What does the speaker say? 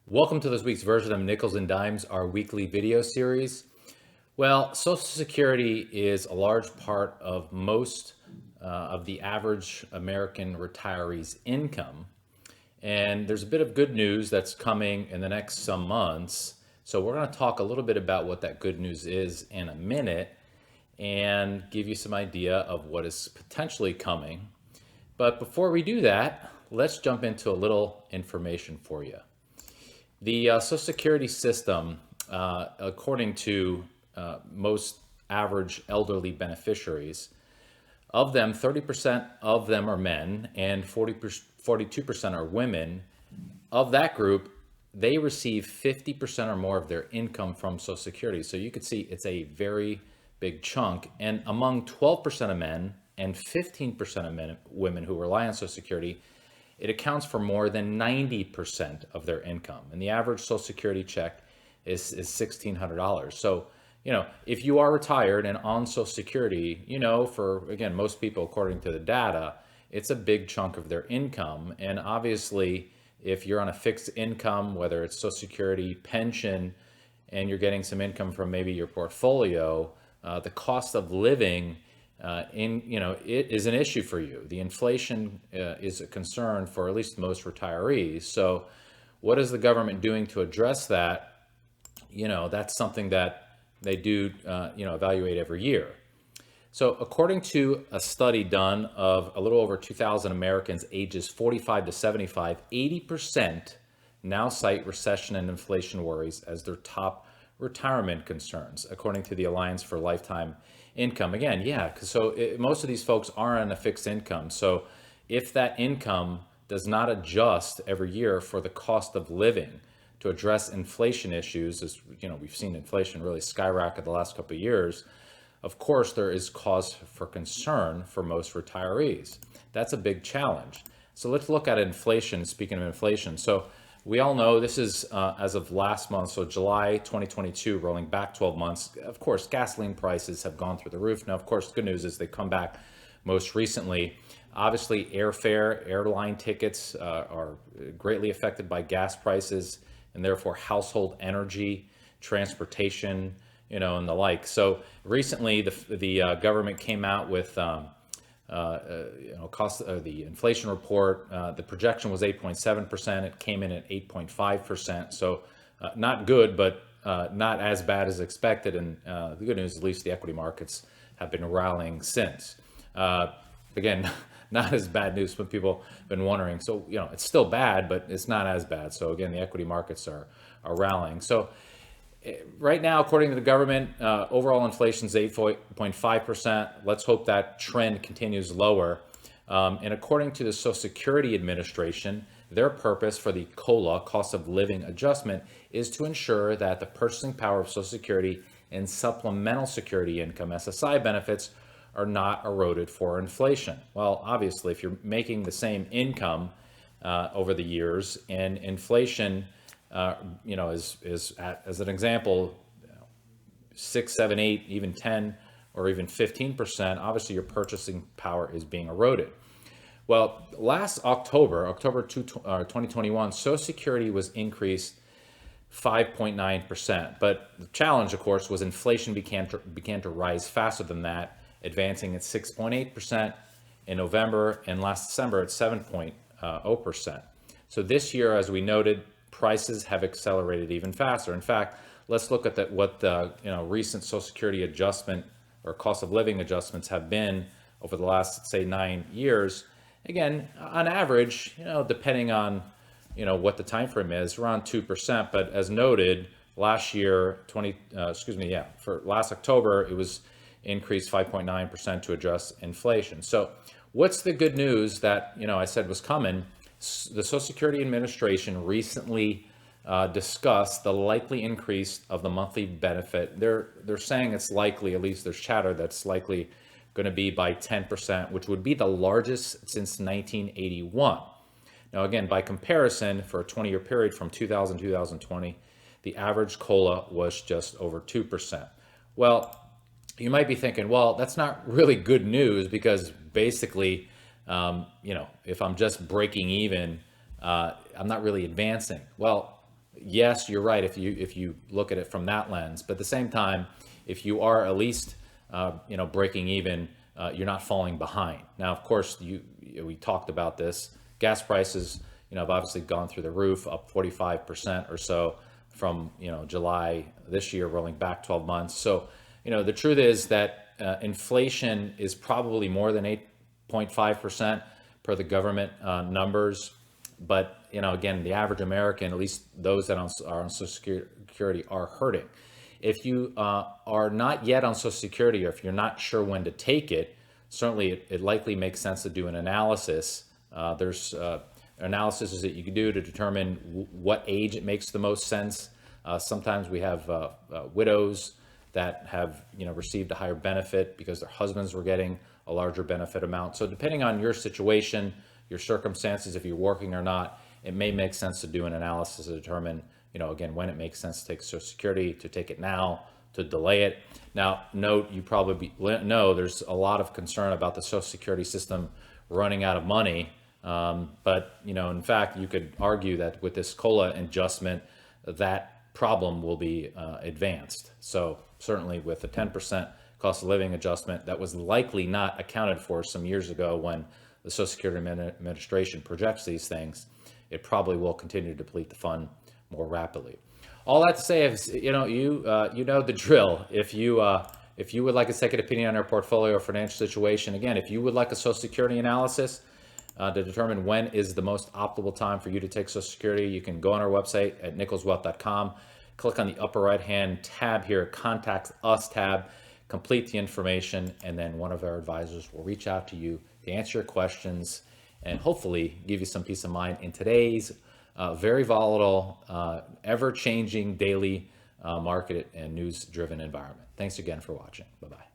Welcome to this week's version of Nickels and Dimes, our weekly video series. Well, Social Security is a large part of most of the average American retiree's income. And there's a bit of good news that's coming in the next some months. So we're going to talk a little bit about what that good news is in a minute and give you some idea of what is potentially coming. But before we do that, let's jump into a little information for you. The Social Security system, according to most average elderly beneficiaries, of them, 30% of them are men and 42% are women. Of that group, they receive 50% or more of their income from Social Security. So you could see it's a very big chunk. And among 12% of men and 15% of women who rely on Social Security, it accounts for more than 90% of their income. And the average Social Security check is $1,600. So, if you are retired and on Social Security, for, again, most people, according to the data, it's a big chunk of their income. And obviously, if you're on a fixed income, whether it's Social Security, pension, and you're getting some income from maybe your portfolio, the cost of living it is an issue for you. The inflation is a concern for at least most retirees. So what is the government doing to address that? That's something that they do, evaluate every year. So according to a study done of a little over 2,000 Americans ages 45 to 75, 80% now cite recession and inflation worries as their top retirement concerns, according to the Alliance for Lifetime Income. Again, most of these folks are on a fixed income. So if that income does not adjust every year for the cost of living to address inflation issues, as we've seen inflation really skyrocket the last couple of years, of course there is cause for concern for most retirees. That's a big challenge. So let's look at inflation. Speaking of inflation, so we all know this is as of last month, so July 2022, rolling back 12 months. Of course, gasoline prices have gone through the roof. Now, of course, the good news is they come back most recently. Obviously, airfare, airline tickets are greatly affected by gas prices, and therefore household energy, transportation, and the like. So recently, the government came out with the inflation report. The projection was 8.7%. It came in at 8.5%. So not good, but not as bad as expected. And the good news, at least the equity markets have been rallying since. Again, not as bad news, but people have been wondering. So, it's still bad, but it's not as bad. So again, the equity markets are rallying. So right now, according to the government, overall inflation is 8.5%. Let's hope that trend continues lower. And according to the Social Security Administration, their purpose for the COLA, cost of living adjustment, is to ensure that the purchasing power of Social Security and supplemental security income, SSI benefits, are not eroded for inflation. Well, obviously, if you're making the same income over the years and inflation is at, as an example, 6, 7, 8, even 10, or even 15%, obviously your purchasing power is being eroded. Well, last October 2021, Social Security was increased 5.9%. But the challenge, of course, was inflation began to rise faster than that, advancing at 6.8% in November, and last December at 7.0%. So this year, as we noted, prices have accelerated even faster. In fact, let's look at what the recent Social Security adjustment or cost of living adjustments have been over the last, say, 9 years. Again, on average, depending on what the time frame is, around 2%. But as noted, last year, for last October, it was increased 5.9% to address inflation. So what's the good news that I said was coming? The Social Security Administration recently discussed the likely increase of the monthly benefit. They're saying it's likely, at least there's chatter, that's likely going to be by 10%, which would be the largest since 1981. Now, again, by comparison, for a 20-year period from 2000 to 2020, the average COLA was just over 2%. Well, you might be thinking, well, that's not really good news because basically, if I'm just breaking even, I'm not really advancing. Well, yes, you're right if you look at it from that lens. But at the same time, if you are at least breaking even, you're not falling behind. Now, of course, we talked about this. Gas prices, have obviously gone through the roof, up 45% or so from July this year, rolling back 12 months. So, the truth is that inflation is probably more than 8.5% per the government numbers. But again, the average American, at least those that are on Social Security, are hurting. If you are not yet on Social Security, or if you're not sure when to take it, certainly it likely makes sense to do an analysis. There's analysis that you can do to determine what age it makes the most sense. Sometimes we have widows that have received a higher benefit because their husbands were getting a larger benefit amount. So depending on your situation, your circumstances, if you're working or not, it may make sense to do an analysis to determine, again, when it makes sense to take Social Security, to take it now, to delay it. Now, note, you probably know there's a lot of concern about the Social Security system running out of money. But, in fact, you could argue that with this COLA adjustment, that problem will be advanced. So certainly with a 10% cost of living adjustment that was likely not accounted for some years ago when the Social Security Administration projects these things, it probably will continue to deplete the fund more rapidly. All that to say is, you know the drill. If you would like a second opinion on our portfolio or financial situation, again, if you would like a Social Security analysis to determine when is the most optimal time for you to take Social Security, you can go on our website at nicholswealth.com, click on the upper right-hand tab here, Contact Us tab, complete the information, and then one of our advisors will reach out to you to answer your questions and hopefully give you some peace of mind in today's very volatile, ever-changing daily market and news-driven environment. Thanks again for watching. Bye-bye.